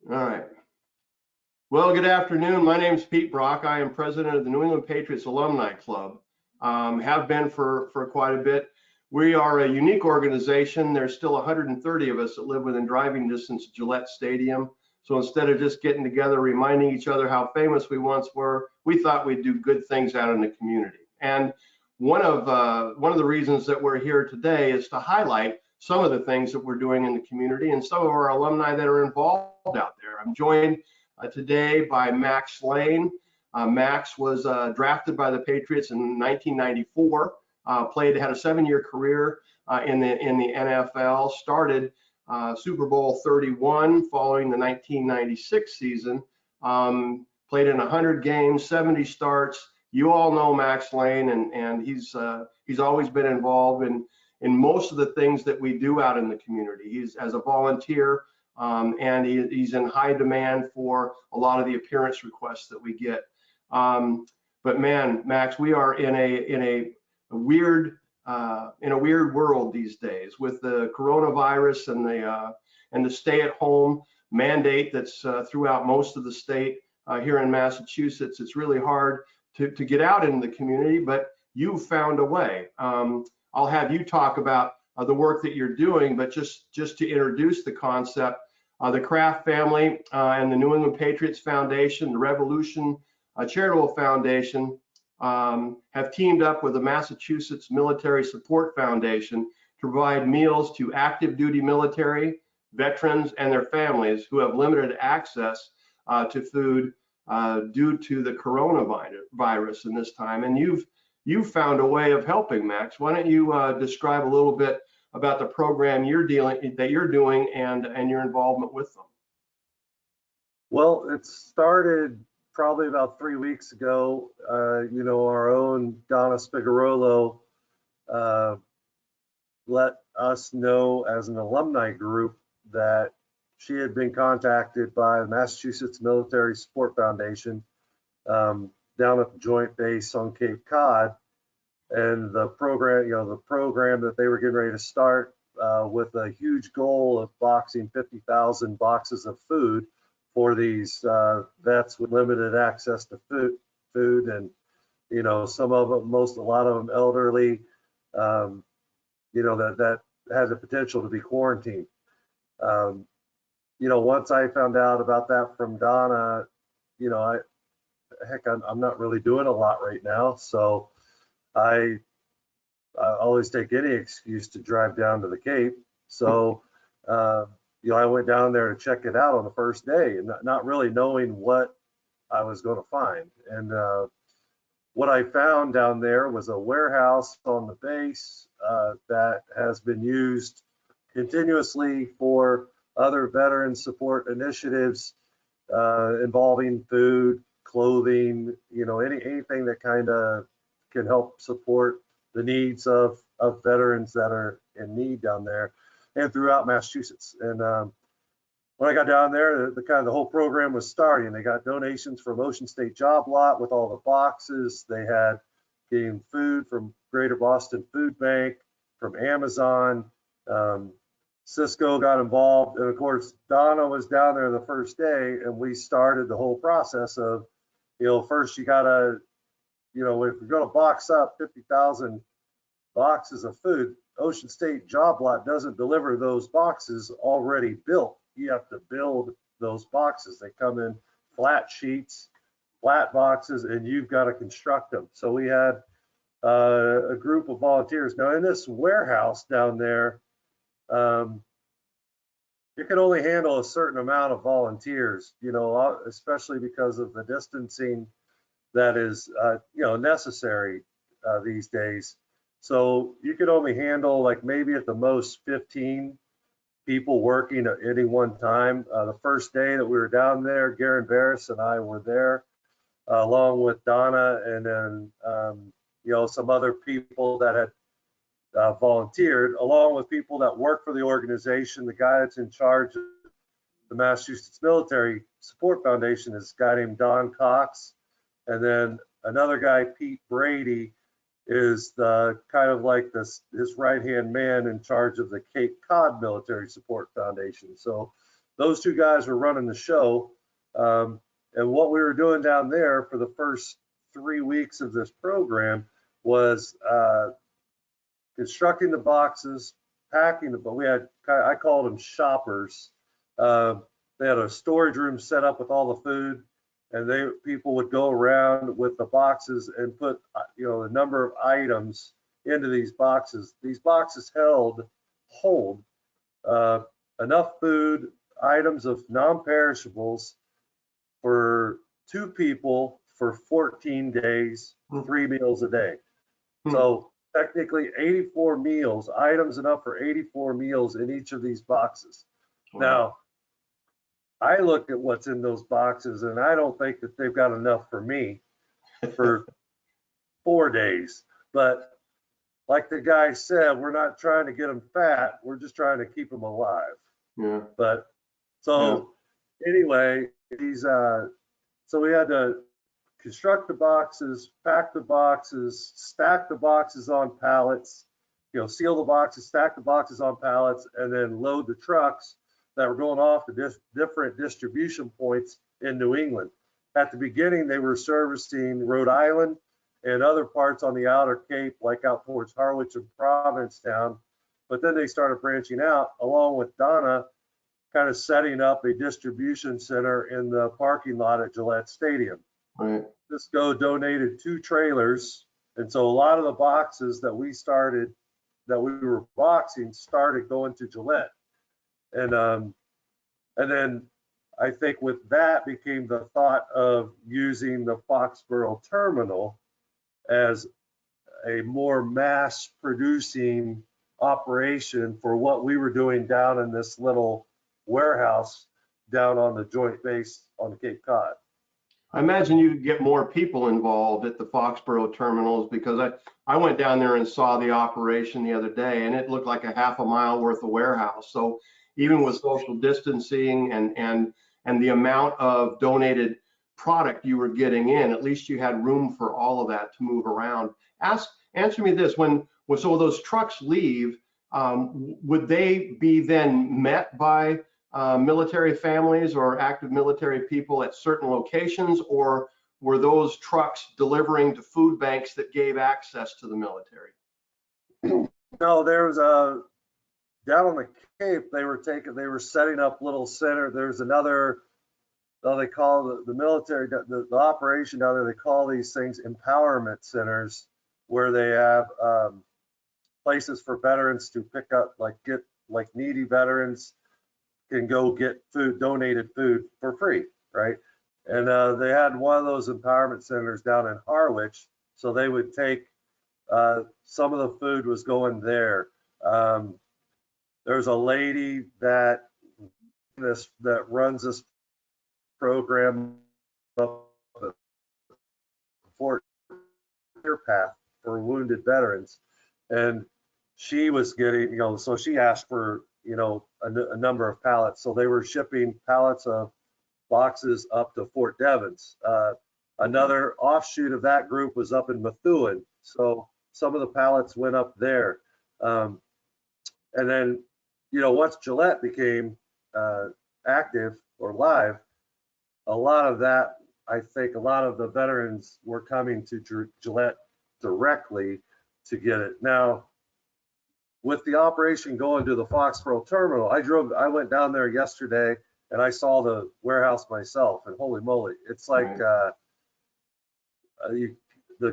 All right. Well, good afternoon. My name is Pete Brock. I am president of the New England Patriots Alumni Club. Have been for quite a bit. We are a unique organization. There's still 130 of us that live within driving distance of Gillette Stadium. So instead of just getting together, reminding each other how famous we once were, we thought we'd do good things out in the community. And one of the reasons that we're here today is to highlight some of the things that we're doing in the community and some of our alumni that are involved out there. I'm joined today by Max Lane. Max was drafted by the Patriots in 1994. Had a 7-year career in the NFL. Started Super Bowl 31 following the 1996 season. Played in 100 games, 70 starts. You all know Max Lane, and he's always been involved in most of the things that we do out in the community. He's as a volunteer. And he's in high demand for a lot of the appearance requests that we get. But man, Max, we are in a weird world these days with the coronavirus and the stay-at-home mandate that's throughout most of the state here in Massachusetts. It's really hard to get out in the community, but you've found a way. I'll have you talk about the work that you're doing, but just to introduce the concept, the Kraft family and the New England Patriots Foundation, the Revolution Charitable Foundation, have teamed up with the Massachusetts Military Support Foundation to provide meals to active duty military, veterans, and their families who have limited access to food due to the coronavirus in this time. And you've found a way of helping, Max. Why don't you describe a little bit about the program you're doing and your involvement with them? Well, it started probably about 3 weeks ago. Our own Donna Spigarolo let us know as an alumni group that she had been contacted by the Massachusetts Military Support Foundation down at the Joint Base on Cape Cod. And the program that they were getting ready to start with a huge goal of boxing 50,000 boxes of food for these vets with limited access to food, and some of them, a lot of them elderly, that had the potential to be quarantined. Once I found out about that from Donna, I'm not really doing a lot right now, so I always take any excuse to drive down to the Cape. So, I went down there to check it out on the first day, and not really knowing what I was going to find. And what I found down there was a warehouse on the base that has been used continuously for other veteran support initiatives involving food, clothing, anything that kind of can help support the needs of veterans that are in need down there and throughout Massachusetts. And when I got down there, the whole program was starting. They got donations from Ocean State Job Lot with all the boxes. They had getting food from Greater Boston Food Bank, from Amazon. Cisco got involved, and of course Donna was down there the first day, and we started the whole process of, first you gotta, if you're going to box up 50,000 boxes of food, Ocean State Job Lot doesn't deliver those boxes already built. You have to build those boxes. They come in flat sheets, flat boxes, and you've got to construct them. So we had a group of volunteers. Now in this warehouse down there, it can only handle a certain amount of volunteers, especially because of the distancing that is, necessary these days. So you could only handle like maybe at the most 15 people working at any one time. The first day that we were down there, Garen Barris and I were there, along with Donna, and then some other people that had volunteered, along with people that work for the organization. The guy that's in charge of the Massachusetts Military Support Foundation is a guy named Don Cox. And then another guy, Pete Brady, is the kind of like his right-hand man in charge of the Cape Cod Military Support Foundation. So those two guys were running the show. And what we were doing down there for the first 3 weeks of this program was constructing the boxes, packing them, but we had, I called them shoppers. They had a storage room set up with all the food, and people would go around with the boxes and put, a number of items into these boxes. These boxes hold enough food, items of non-perishables for 2 people for 14 days, 3 meals a day. So technically 84 meals, items enough for 84 meals in each of these boxes. Wow. Now, I look at what's in those boxes and I don't think that they've got enough for me for 4 days. But like the guy said, we're not trying to get them fat. We're just trying to keep them alive. Yeah. But so anyway, so we had to construct the boxes, pack the boxes, stack the boxes on pallets, seal the boxes, stack the boxes on pallets, and then load the trucks that were going off to different distribution points in New England. At the beginning, they were servicing Rhode Island and other parts on the outer Cape, like out towards Harwich and Provincetown. But then they started branching out, along with Donna, kind of setting up a distribution center in the parking lot at Gillette Stadium. Right. Cisco donated 2 trailers, and so a lot of the boxes that we were boxing started going to Gillette. And then I think with that became the thought of using the Foxborough terminal as a more mass producing operation for what we were doing down in this little warehouse down on the Joint Base on the Cape Cod. I imagine you could get more people involved at the Foxborough terminals, because I went down there and saw the operation the other day, and it looked like a half a mile worth of warehouse. So even with social distancing and the amount of donated product you were getting in, at least you had room for all of that to move around. Answer me this: when those trucks leave, would they be then met by military families or active military people at certain locations, or were those trucks delivering to food banks that gave access to the military? No, there was down on the Cape, they were setting up little center. There's another, they call the military, the operation down there, they call these things empowerment centers, where they have places for veterans to pick up, like needy veterans can go get food, donated food for free, right? And they had one of those empowerment centers down in Harwich, so they would take some of the food was going there. There's a lady that runs this program up at Fort Path for wounded veterans, and she was getting, so she asked for, a number of pallets. So they were shipping pallets of boxes up to Fort Devens. Another offshoot of that group was up in Methuen, so some of the pallets went up there. And then, once Gillette became active or live, a lot of that, I think a lot of the veterans were coming to Gillette directly to get it. Now, with the operation going to the Foxborough terminal, I went down there yesterday and I saw the warehouse myself, and holy moly, it's like the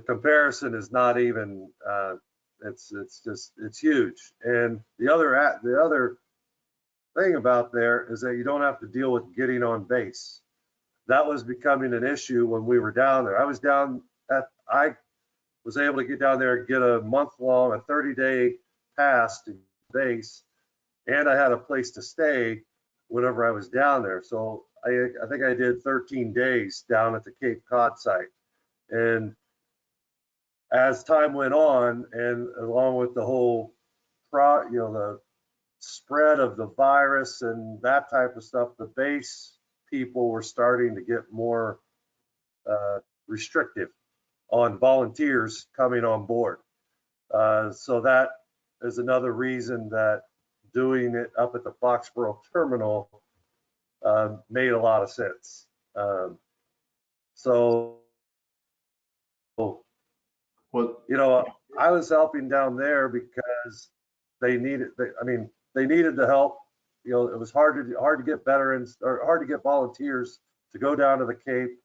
comparison is not even, it's huge. And the other thing about there is that you don't have to deal with getting on base. That was becoming an issue when we were down there. I was able to get down there and get a 30-day pass to base, and I had a place to stay whenever I was down there. So I think I did 13 days down at the Cape Cod site. And as time went on, and along with the whole, the spread of the virus and that type of stuff, the base people were starting to get more restrictive on volunteers coming on board. So that is another reason that doing it up at the Foxborough terminal made a lot of sense. So, Well, you know, I was helping down there because they needed, they needed the help. You know, it was hard to get veterans or hard to get volunteers to go down to the Cape.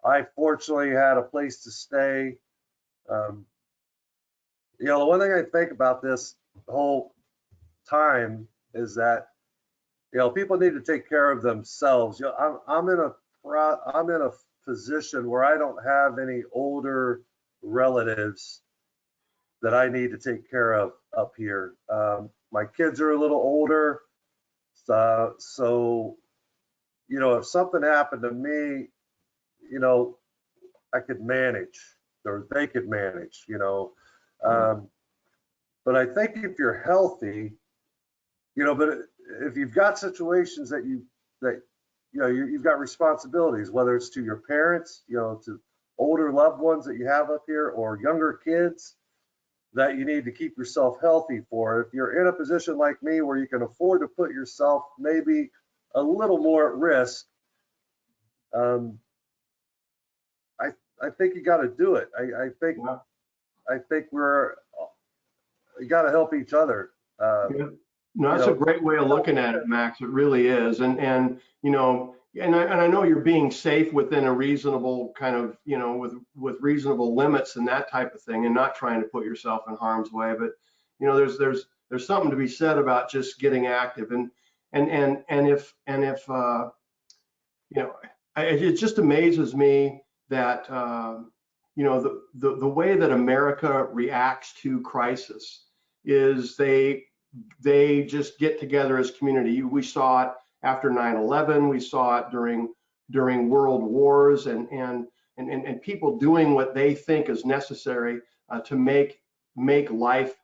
I fortunately had a place to stay. You know, the one thing I think about this whole time is that, you know, people need to take care of themselves. You know, I'm in a position where I don't have any older relatives that I need to take care of up here. My kids are a little older, so you know, if something happened to me, you know, I could manage, or they could manage, you know. But I think if you're healthy, you know, but if you've got situations that you know, you've got responsibilities, whether it's to your parents, you know, to older loved ones that you have up here, or younger kids that you need to keep yourself healthy for. If you're in a position like me where you can afford to put yourself maybe a little more at risk, I think you got to do it. I think you got to help each other. yeah. No, that's a great way of looking at it, Max. It really is. And you know, and I know you're being safe within a reasonable kind of, you know, with reasonable limits and that type of thing, and not trying to put yourself in harm's way. But you know, there's something to be said about just getting active. And if you know, it just amazes me that you know, the way that America reacts to crisis is they just get together as community. We saw it after 9/11. We saw it during world wars, and people doing what they think is necessary to make life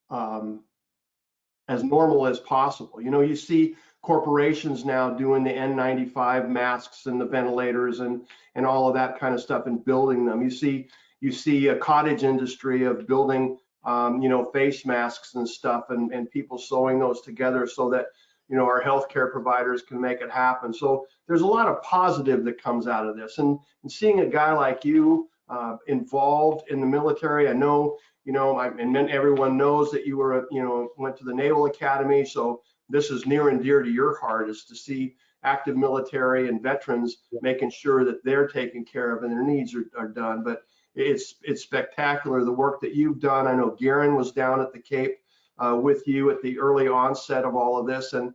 as normal as possible. You know, you see corporations now doing the N95 masks and the ventilators and all of that kind of stuff and building them. You see a cottage industry of building you know, face masks and stuff, and people sewing those together so that, you know, our healthcare providers can make it happen. So there's a lot of positive that comes out of this. And seeing a guy like you involved in the military, I know, you know, and everyone knows that you were, you know, went to the Naval Academy. So this is near and dear to your heart, is to see active military and veterans making sure that they're taken care of and their needs are done. But it's spectacular, the work that you've done. I know Garen was down at the Cape with you at the early onset of all of this, and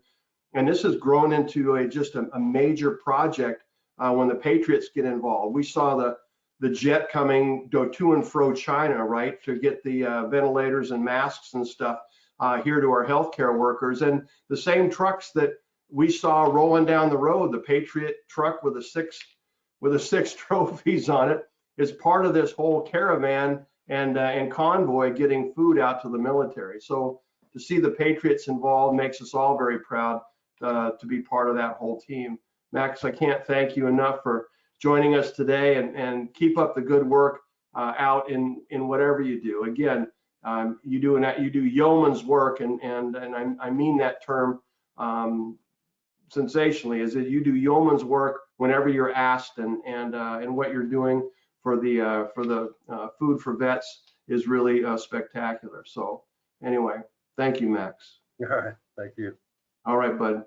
this has grown into just a major project when the Patriots get involved. We saw the jet coming go to and fro China, right, to get the ventilators and masks and stuff here to our healthcare workers, and the same trucks that we saw rolling down the road, the Patriot truck with the six trophies on it, is part of this whole caravan and convoy getting food out to the military. So to see the Patriots involved makes us all very proud to be part of that whole team. Max, I can't thank you enough for joining us today, and keep up the good work out in whatever you do. Again, you do yeoman's work, and I mean that term sensationally, is that you do yeoman's work whenever you're asked, and what you're doing for the Food for Vets is really spectacular. So anyway, thank you, Max. All right, thank you. All right, bud.